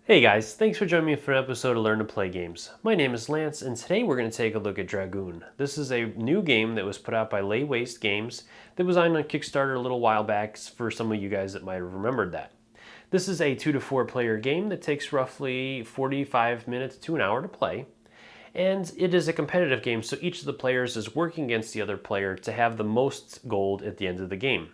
Hey guys, thanks for joining me for an episode of Learn to Play Games. My name is Lance, and today we're going to take a look at Dragoon. This is a new game that was put out by Lay Waste Games that was on Kickstarter a little while back for some of you guys that might have remembered that. This is a 2 to 4 player game that takes roughly 45 minutes to an hour to play. And it is a competitive game, so each of the players is working against the other player to have the most gold at the end of the game.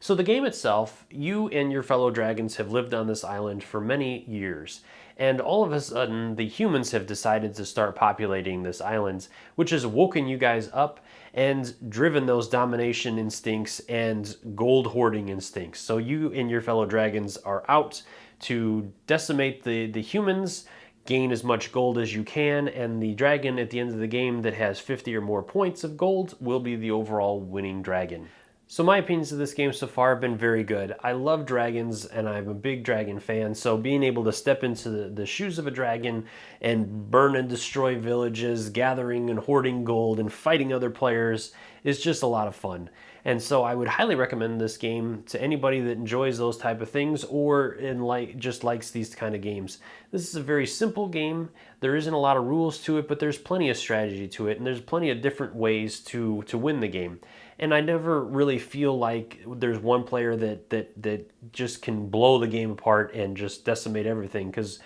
So the game itself, you and your fellow dragons have lived on this island for many years, and all of a sudden the humans have decided to start populating this island, which has woken you guys up and driven those domination instincts and gold hoarding instincts. So you and your fellow dragons are out to decimate the humans, gain as much gold as you can, and the dragon at the end of the game that has 50 or more points of gold will be the overall winning dragon. So my opinions of this game so far have been very good. I love dragons and I'm a big dragon fan, so being able to step into the shoes of a dragon and burn and destroy villages, gathering and hoarding gold and fighting other players is just a lot of fun. And so I would highly recommend this game to anybody that enjoys those type of things or just likes these kind of games. This is a very simple game. There isn't a lot of rules to it, but there's plenty of strategy to it, and there's plenty of different ways to win the game. And I never really feel like there's one player that just can blow the game apart and just decimate everything, because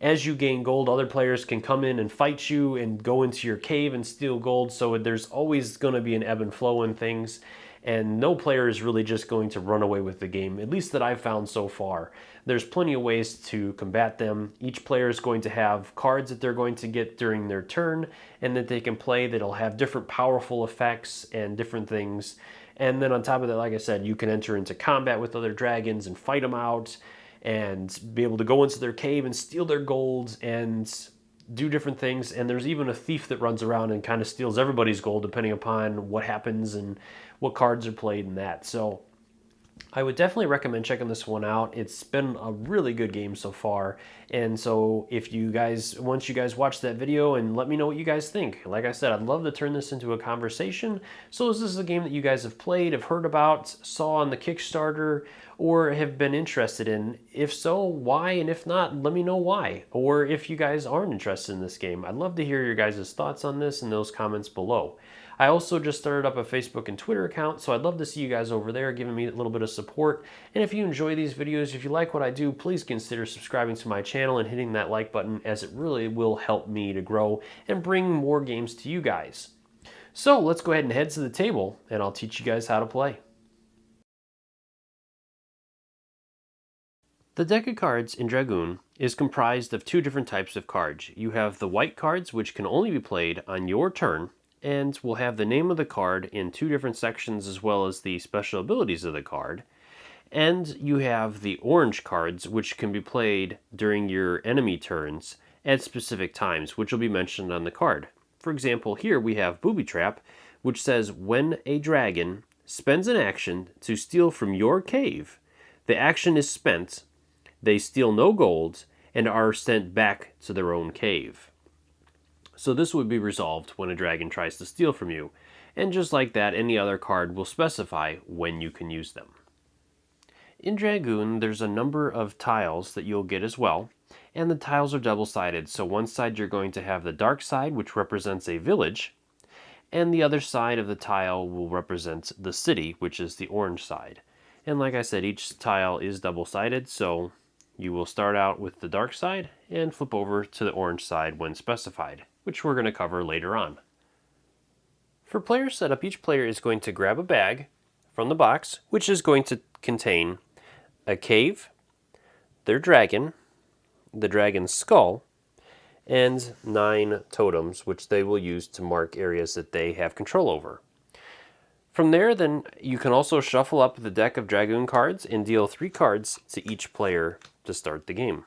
as you gain gold, other players can come in and fight you and go into your cave and steal gold, so there's always going to be an ebb and flow in things. And no player is really just going to run away with the game, at least that I've found so far. There's plenty of ways to combat them. Each player is going to have cards that they're going to get during their turn and that they can play that'll have different powerful effects and different things. And then on top of that, like I said, you can enter into combat with other dragons and fight them out and be able to go into their cave and steal their gold and do different things. And there's even a thief that runs around and kind of steals everybody's gold depending upon what happens and what cards are played and that. So I would definitely recommend checking this one out. It's been a really good game so far. And so if you guys, once you guys watch that video, and let me know what you guys think. Like I said, I'd love to turn this into a conversation. So is this a game that you guys have played, have heard about, saw on the Kickstarter, or have been interested in? If so, why? And if not, let me know why. Or if you guys aren't interested in this game, I'd love to hear your guys' thoughts on this in those comments below. I also just started up a Facebook and Twitter account, so I'd love to see you guys over there giving me a little bit of support. And if you enjoy these videos, if you like what I do, please consider subscribing to my channel and hitting that like button, as it really will help me to grow and bring more games to you guys. So let's go ahead and head to the table, and I'll teach you guys how to play. The deck of cards in Dragoon is comprised of two different types of cards. You have the white cards, which can only be played on your turn, and we'll have the name of the card in two different sections as well as the special abilities of the card. And you have the orange cards, which can be played during your enemy turns at specific times, which will be mentioned on the card. For example, here we have Booby Trap, which says when a dragon spends an action to steal from your cave, the action is spent, they steal no gold, and are sent back to their own cave. So this would be resolved when a dragon tries to steal from you, and just like that, any other card will specify when you can use them. In Dragoon, there's a number of tiles that you'll get as well, and the tiles are double-sided, so one side you're going to have the dark side, which represents a village, and the other side of the tile will represent the city, which is the orange side. And like I said, each tile is double-sided, so you will start out with the dark side and flip over to the orange side when specified, which we're going to cover later on. For player setup, each player is going to grab a bag from the box, which is going to contain a cave, their dragon, the dragon's skull, and 9 totems, which they will use to mark areas that they have control over. From there, then, you can also shuffle up the deck of Dragoon cards and deal 3 cards to each player to start the game.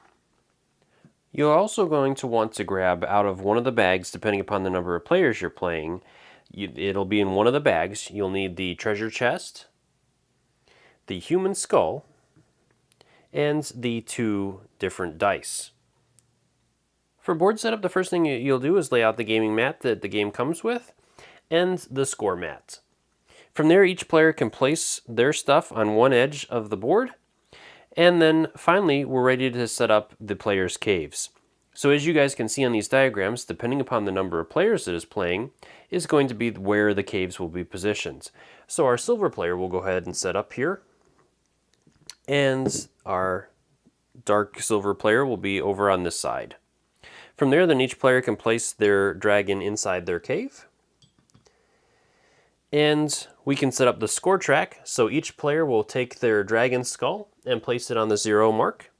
You're also going to want to grab out of one of the bags, depending upon the number of players you're playing. It'll be in one of the bags. You'll need the treasure chest, the human skull, and the 2 different dice. For board setup, the first thing you'll do is lay out the gaming mat that the game comes with, and the score mat. From there, each player can place their stuff on one edge of the board, And then finally, we're ready to set up the player's caves. So as you guys can see on these diagrams, depending upon the number of players that is playing, is going to be where the caves will be positioned. So our silver player will go ahead and set up here, and our dark silver player will be over on this side. From there, then each player can place their dragon inside their cave. And we can set up the score track, so each player will take their dragon skull and place it on the 0 mark.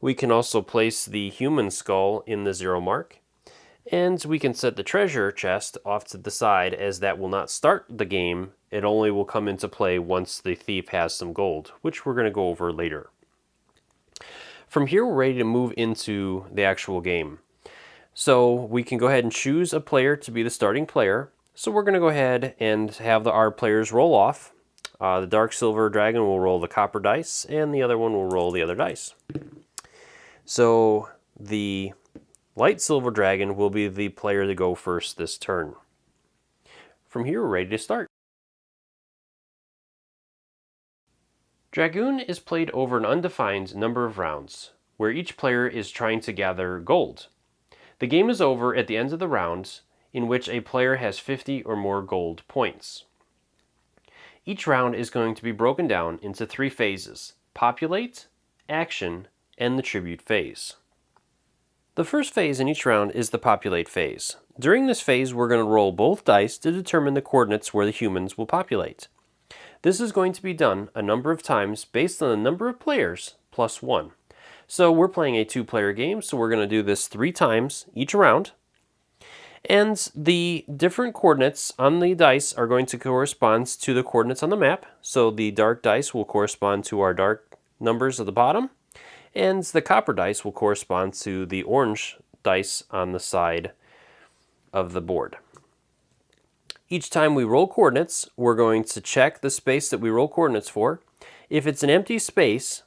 We can also place the human skull in the 0 mark. And we can set the treasure chest off to the side, as that will not start the game. It only will come into play once the thief has some gold, which we're going to go over later. From here, we're ready to move into the actual game. So we can go ahead and choose a player to be the starting player. So we're going to go ahead and have our players roll off. The dark silver dragon will roll the copper dice, and the other one will roll the other dice. So the light silver dragon will be the player to go first this turn. From here, we're ready to start. Dragoon is played over an undefined number of rounds, where each player is trying to gather gold. The game is over at the end of the round, in which a player has 50 or more gold points. Each round is going to be broken down into 3 phases: populate, action, and the tribute phase. The first phase in each round is the populate phase. During this phase, we're going to roll both dice to determine the coordinates where the humans will populate. This is going to be done a number of times based on the number of players plus 1. So we're playing a 2-player game, so we're going to do this 3 times each round. And the different coordinates on the dice are going to correspond to the coordinates on the map. So the dark dice will correspond to our dark numbers at the bottom, and the copper dice will correspond to the orange dice on the side of the board. Each time we roll coordinates, we're going to check the space that we roll coordinates for. If it's an empty space,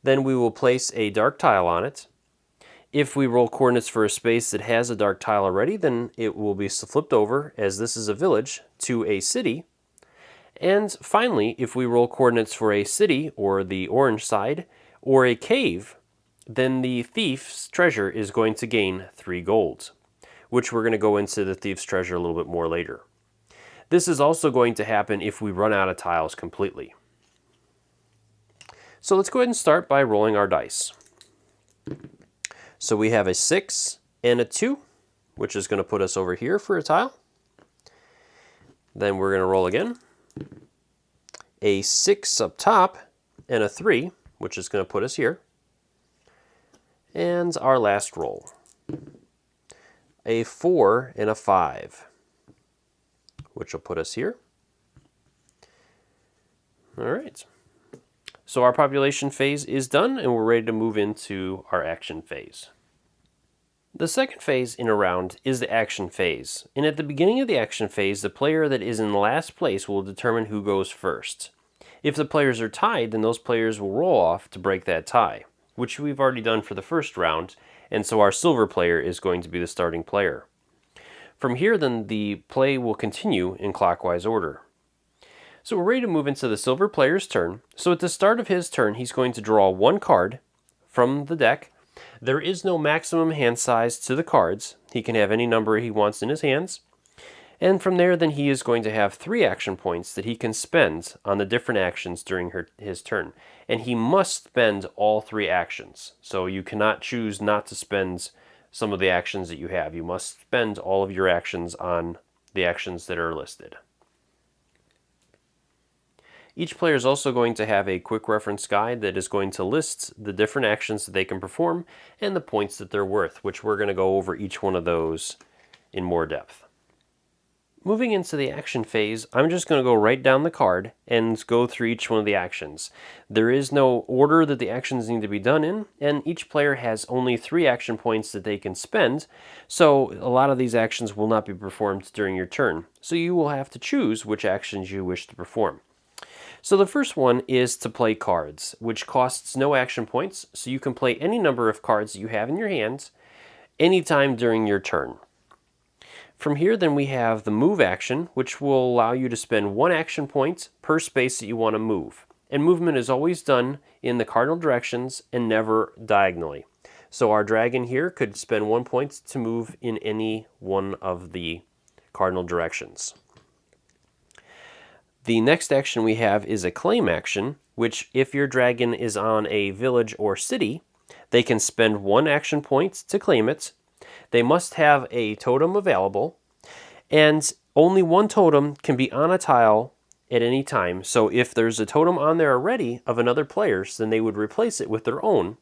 then we will place a dark tile on it. If we roll coordinates for a space that has a dark tile already, then it will be flipped over, as this is a village, to a city. And finally, if we roll coordinates for a city, or the orange side, or a cave, then the Thieves Treasure is going to gain 3 gold, which we're going to go into the Thieves Treasure a little bit more later. This is also going to happen if we run out of tiles completely. So let's go ahead and start by rolling our dice. So we have a 6 and a 2, which is going to put us over here for a tile. Then we're going to roll again. A 6 up top and a 3, which is going to put us here. And our last roll. A 4 and a 5, which will put us here. All right. So our population phase is done, and we're ready to move into our action phase. The second phase in a round is the action phase, and at the beginning of the action phase, the player that is in last place will determine who goes first. If the players are tied, then those players will roll off to break that tie, which we've already done for the first round, and so our silver player is going to be the starting player. From here, then, the play will continue in clockwise order. So we're ready to move into the silver player's turn. So at the start of his turn, he's going to draw 1 card from the deck. There is no maximum hand size to the cards. He can have any number he wants in his hands. And from there, then, he is going to have 3 action points that he can spend on the different actions during his turn. And he must spend all 3 actions. So you cannot choose not to spend some of the actions that you have. You must spend all of your actions on the actions that are listed. Each player is also going to have a quick reference guide that is going to list the different actions that they can perform and the points that they're worth, which we're going to go over each one of those in more depth. Moving into the action phase, I'm just going to go right down the card and go through each one of the actions. There is no order that the actions need to be done in, and each player has only 3 action points that they can spend, so a lot of these actions will not be performed during your turn. So you will have to choose which actions you wish to perform. So the first one is to play cards, which costs no action points, so you can play any number of cards that you have in your hands anytime during your turn. From here, then, we have the move action, which will allow you to spend 1 action point per space that you want to move. and movement is always done in the cardinal directions and never diagonally. So our dragon here could spend 1 point to move in any one of the cardinal directions. The next action we have is a claim action, which if your dragon is on a village or city, they can spend 1 action point to claim it. They must have a totem available, and only 1 totem can be on a tile at any time. So if there's a totem on there already of another player's, then they would replace it with their own.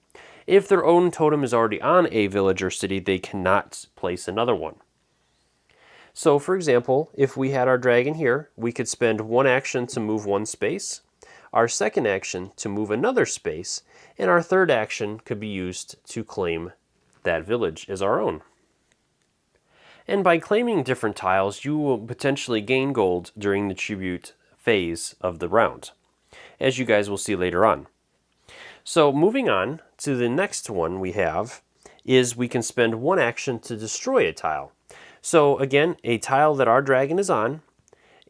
If their own totem is already on a village or city, they cannot place another one. So for example, if we had our dragon here, we could spend 1 action to move 1 space, our second action to move another space, and our third action could be used to claim that village as our own. And by claiming different tiles, you will potentially gain gold during the tribute phase of the round, as you guys will see later on. So moving on to the next one we have is we can spend 1 action to destroy a tile. So again, a tile that our dragon is on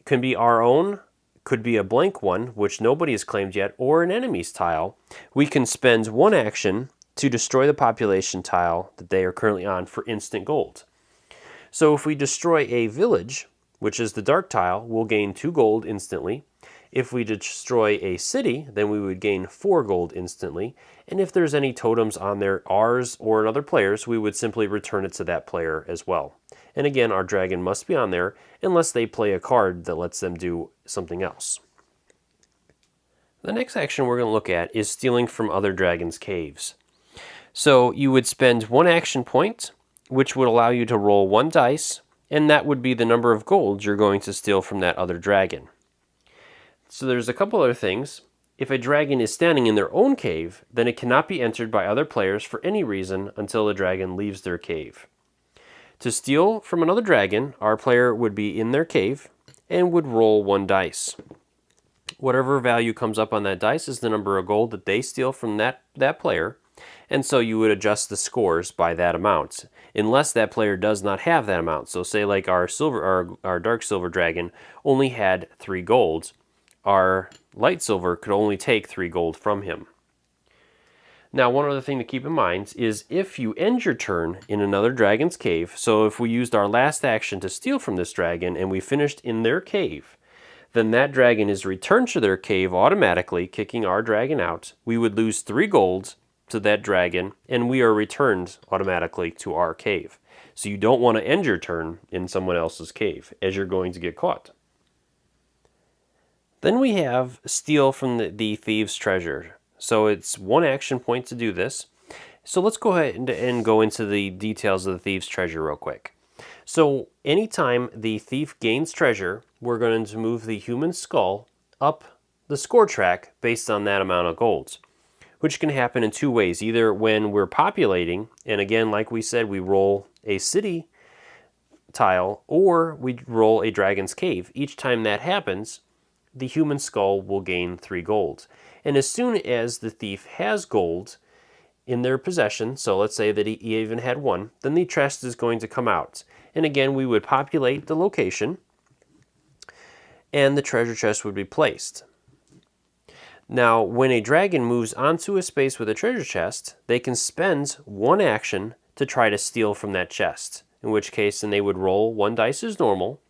can be our own, could be a blank one, which nobody has claimed yet, or an enemy's tile. We can spend 1 action to destroy the population tile that they are currently on for instant gold. So if we destroy a village, which is the dark tile, we'll gain 2 gold instantly. If we destroy a city, then we would gain 4 gold instantly. And if there's any totems on there, ours or another player's, we would simply return it to that player as well. And again, our dragon must be on there unless they play a card that lets them do something else. The next action we're going to look at is stealing from other dragons' caves. So you would spend 1 action point, which would allow you to roll 1 dice, and that would be the number of gold you're going to steal from that other dragon. So there's a couple other things. If a dragon is standing in their own cave, then it cannot be entered by other players for any reason until the dragon leaves their cave. To steal from another dragon, our player would be in their cave and would roll 1 dice. Whatever value comes up on that dice is the number of gold that they steal from that player, and so you would adjust the scores by that amount, unless that player does not have that amount. So say like our dark silver dragon only had 3 golds, our light silver could only take 3 gold from him. Now, one other thing to keep in mind is if you end your turn in another dragon's cave, so if we used our last action to steal from this dragon and we finished in their cave, then that dragon is returned to their cave automatically, kicking our dragon out. We would lose 3 gold to that dragon, and we are returned automatically to our cave. So you don't want to end your turn in someone else's cave, as you're going to get caught. Then we have steal from the Thieves Treasure. So it's 1 action point to do this. So let's go ahead and go into the details of the Thieves Treasure real quick. So anytime the thief gains treasure, we're going to move the human skull up the score track based on that amount of gold, which can happen in 2 ways. Either when we're populating, and again, like we said, we roll a city tile, or we roll a dragon's cave. Each time that happens, the human skull will gain 3 gold. And as soon as the thief has gold in their possession, so let's say that he even had 1, then the chest is going to come out. And again, we would populate the location, and the treasure chest would be placed. Now, when a dragon moves onto a space with a treasure chest, they can spend 1 action to try to steal from that chest, in which case then they would roll 1 dice as normal,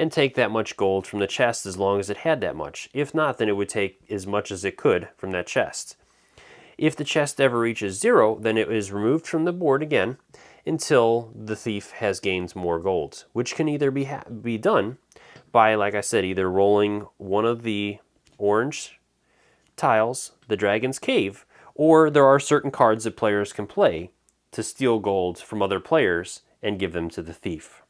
and take that much gold from the chest as long as it had that much. If not, then it would take as much as it could from that chest. If the chest ever reaches 0, then it is removed from the board again until the thief has gained more gold, which can either be done by, like I said, either rolling one of the orange tiles, the Dragon's Cave, or there are certain cards that players can play to steal gold from other players and give them to the thief.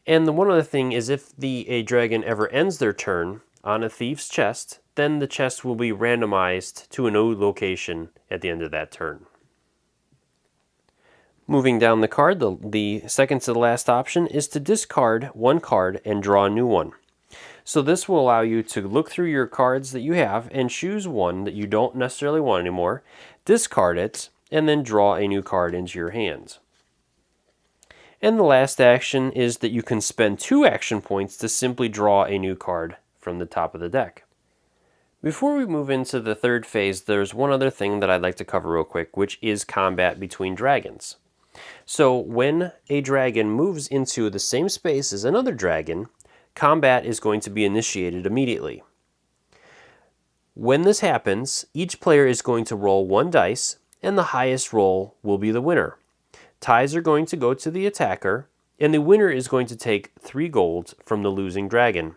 And the one other thing is if a dragon ever ends their turn on a thief's chest, then the chest will be randomized to a new location at the end of that turn. Moving down the card, the second to the last option is to discard 1 card and draw a new one. So this will allow you to look through your cards that you have and choose one that you don't necessarily want anymore, discard it, and then draw a new card into your hands. And the last action is that you can spend 2 action points to simply draw a new card from the top of the deck. Before we move into the third phase, there's one other thing that I'd like to cover real quick, which is combat between dragons. So when a dragon moves into the same space as another dragon, combat is going to be initiated immediately. When this happens, each player is going to roll one dice, and the highest roll will be the winner. Ties are going to go to the attacker, and the winner is going to take 3 gold from the losing dragon.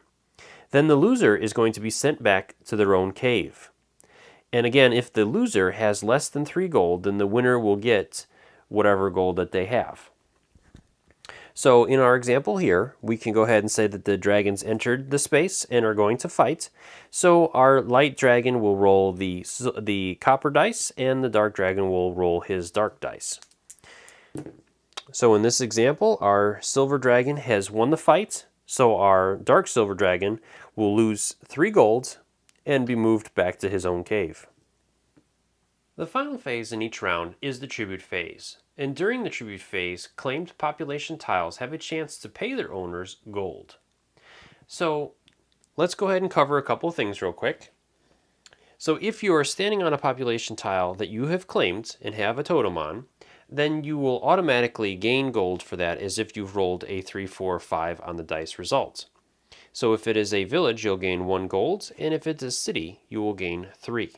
Then the loser is going to be sent back to their own cave. And again, if the loser has less than 3 gold, then the winner will get whatever gold that they have. So in our example here, we can go ahead and say that the dragons entered the space and are going to fight. So our light dragon will roll the copper dice, and the dark dragon will roll his dark dice. So in this example, our silver dragon has won the fight, so our dark silver dragon will lose 3 gold and be moved back to his own cave. The final phase in each round is the tribute phase, and during the tribute phase, claimed population tiles have a chance to pay their owners gold. So let's go ahead and cover a couple of things real quick. So if you are standing on a population tile that you have claimed and have a totem on, then you will automatically gain gold for that as if you've rolled a 3, 4, 5 on the dice result. So if it is a village, you'll gain 1 gold, and if it's a city, you will gain 3.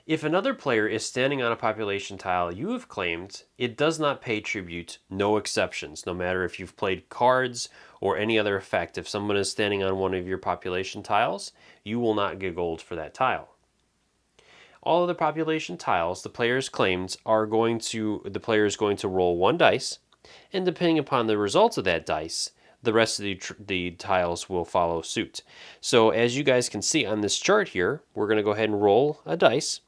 If another player is standing on a population tile you have claimed, it does not pay tribute, no exceptions, no matter if you've played cards or any other effect. If someone is standing on one of your population tiles, you will not get gold for that tile. All of the population tiles the players claimed the player is going to roll 1 dice, and depending upon the results of that dice, the rest of the tiles will follow suit. So as you guys can see on this chart here, we're going to go ahead and roll a dice.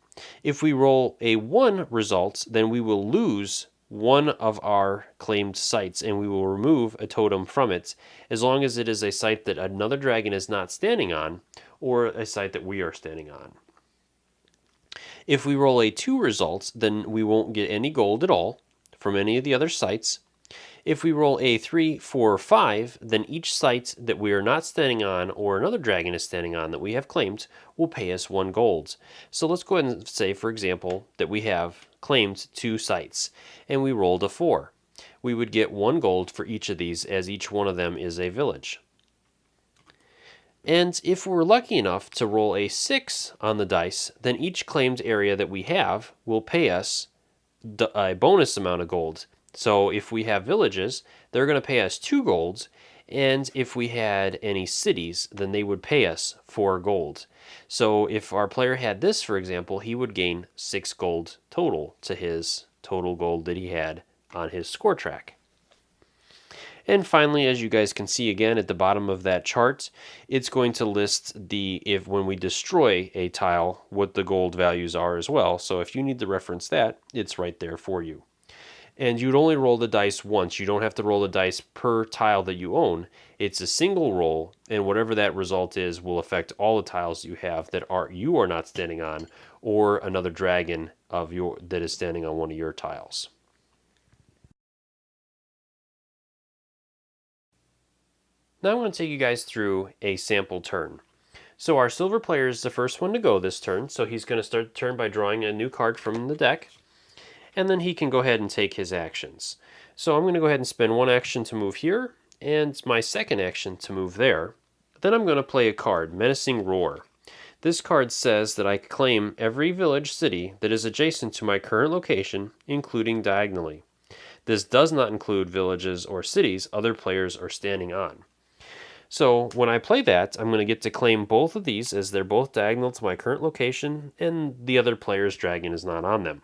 If we roll a 1 result, then we will lose one of our claimed sites, and we will remove a totem from it, as long as it is a site that another dragon is not standing on, or a site that we are standing on. If we roll a 2 result, then we won't get any gold at all from any of the other sites. If we roll a 3, 4, 5, then each site that we are not standing on or another dragon is standing on that we have claimed will pay us 1 gold. So let's go ahead and say, for example, that we have claimed 2 sites and we rolled a 4. We would get 1 gold for each of these, as each one of them is a village. And if we're lucky enough to roll a 6 on the dice, then each claimed area that we have will pay us a bonus amount of gold. So if we have villages, they're going to pay us 2 golds, and if we had any cities, then they would pay us 4 gold. So if our player had this, for example, he would gain 6 gold total to his total gold that he had on his score track. And finally, as you guys can see again at the bottom of that chart, it's going to list when we destroy a tile, what the gold values are as well. So if you need to reference that, it's right there for you. And you'd only roll the dice once. You don't have to roll the dice per tile that you own. It's a single roll, and whatever that result is will affect all the tiles you have that you are not standing on, or another dragon that is standing on one of your tiles. Now I'm going to take you guys through a sample turn. So our silver player is the first one to go this turn, so he's going to start the turn by drawing a new card from the deck. And then he can go ahead and take his actions. So I'm going to go ahead and spend 1 action to move here, and my second action to move there. Then I'm going to play a card, Menacing Roar. This card says that I claim every village city that is adjacent to my current location, including diagonally. This does not include villages or cities other players are standing on. So when I play that, I'm going to get to claim both of these as they're both diagonal to my current location, and the other player's dragon is not on them.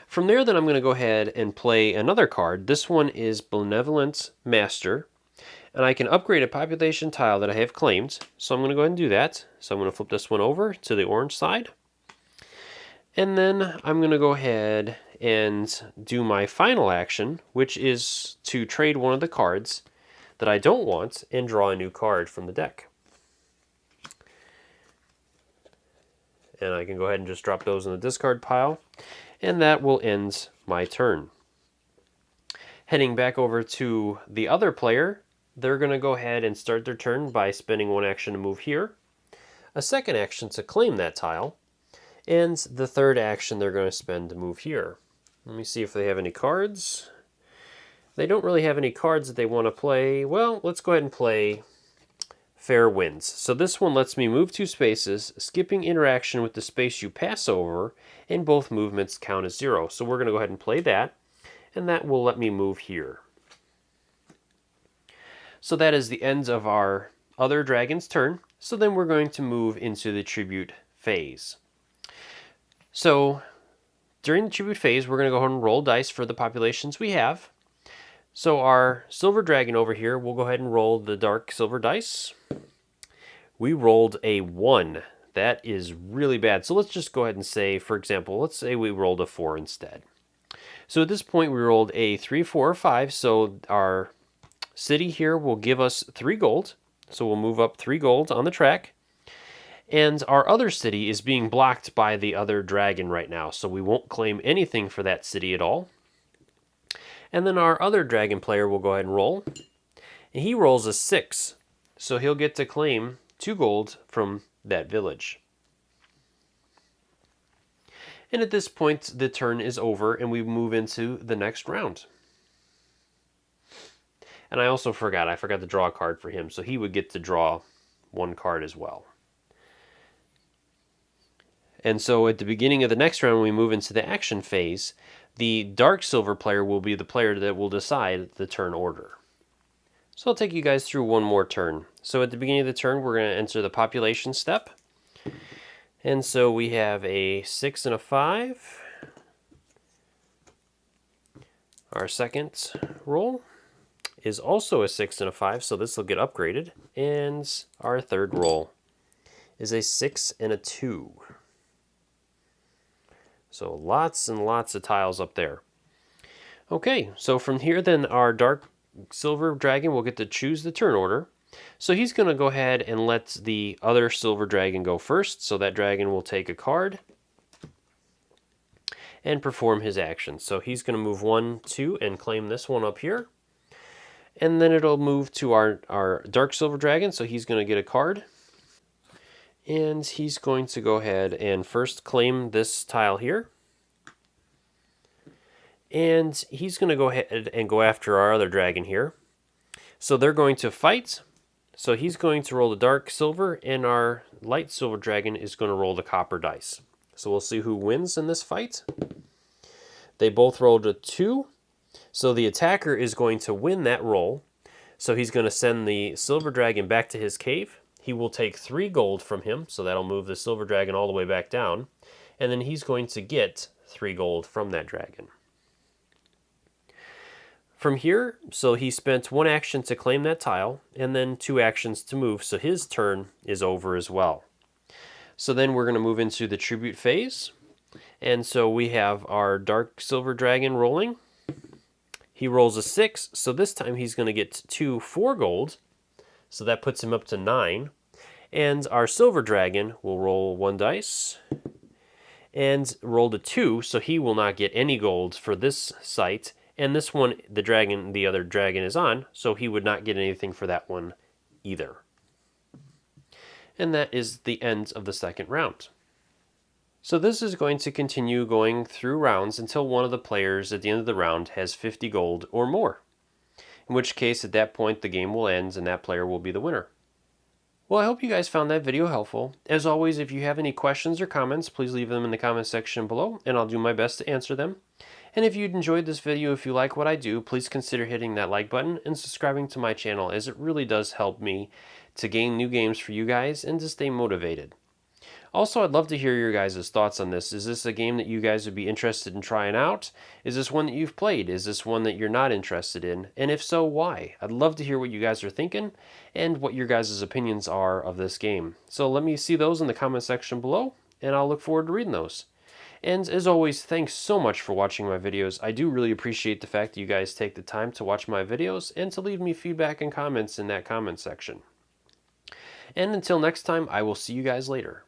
From there, then I'm going to go ahead and play another card. This one is Benevolent Master, and I can upgrade a population tile that I have claimed. So I'm going to go ahead and do that. So I'm going to flip this one over to the orange side. And then I'm going to go ahead and do my final action, which is to trade one of the cards that I don't want and draw a new card from the deck. And I can go ahead and just drop those in the discard pile. And that will end my turn. Heading back over to the other player, they're going to go ahead and start their turn by spending 1 action to move here. a second action to claim that tile, and the third action they're going to spend to move here. Let me see if they have any cards. They don't really have any cards that they want to play. Well, let's go ahead and play Fair Winds. So this one lets me move 2 spaces, skipping interaction with the space you pass over, and both movements count as 0. So we're going to go ahead and play that, and that will let me move here. So that is the end of our other dragon's turn. So then we're going to move into the tribute phase. So during the tribute phase, we're going to go ahead and roll dice for the populations we have. So our silver dragon over here, we'll go ahead and roll the dark silver dice. We rolled a 1. That is really bad. So let's just go ahead and say, for example, let's say we rolled a 4 instead. So at this point, we rolled a 3, 4, or 5. So our city here will give us 3 gold. So we'll move up 3 gold on the track. And our other city is being blocked by the other dragon right now. So we won't claim anything for that city at all. And then our other dragon player will go ahead and roll. And he rolls a 6. So he'll get to claim 2 gold from that village. And at this point, the turn is over and we move into the next round. And I forgot to draw a card for him. So he would get to draw 1 card as well. And so at the beginning of the next round, when we move into the action phase, the dark silver player will be the player that will decide the turn order. So I'll take you guys through one more turn. So at the beginning of the turn, we're going to enter the population step. And so we have a 6 and a 5. Our second roll is also a 6 and a 5, so this will get upgraded. And our third roll is a 6 and a 2. So lots and lots of tiles up there. Okay, so from here then our dark silver dragon will get to choose the turn order. So he's going to go ahead and let the other silver dragon go first. So that dragon will take a card and perform his action. So he's going to move 1, 2, and claim this one up here. And then it'll move to our dark silver dragon. So he's going to get a card. And he's going to go ahead and first claim this tile here. And he's going to go ahead and go after our other dragon here. So they're going to fight. So he's going to roll the dark silver, and our light silver dragon is going to roll the copper dice. So we'll see who wins in this fight. They both rolled a 2. So the attacker is going to win that roll. So he's going to send the silver dragon back to his cave. He will take 3 gold from him, so that'll move the silver dragon all the way back down. And then he's going to get 3 gold from that dragon. From here, so he spent 1 action to claim that tile, and then 2 actions to move, so his turn is over as well. So then we're going to move into the tribute phase. And so we have our dark silver dragon rolling. He rolls a 6, so this time he's going to get 2 4 gold. So that puts him up to 9. And our silver dragon will roll 1 dice and roll a 2, so he will not get any gold for this site. And this one, the other dragon is on, so he would not get anything for that one either. And that is the end of the second round. So this is going to continue going through rounds until one of the players at the end of the round has 50 gold or more. In which case, at that point, the game will end and that player will be the winner. Well, I hope you guys found that video helpful. As always, if you have any questions or comments, please leave them in the comment section below, and I'll do my best to answer them. And if you enjoyed this video, if you like what I do, please consider hitting that like button and subscribing to my channel, as it really does help me to gain new games for you guys and to stay motivated. Also, I'd love to hear your guys' thoughts on this. Is this a game that you guys would be interested in trying out? Is this one that you've played? Is this one that you're not interested in? And if so, why? I'd love to hear what you guys are thinking and what your guys' opinions are of this game. So let me see those in the comment section below, and I'll look forward to reading those. And as always, thanks so much for watching my videos. I do really appreciate the fact that you guys take the time to watch my videos and to leave me feedback and comments in that comment section. And until next time, I will see you guys later.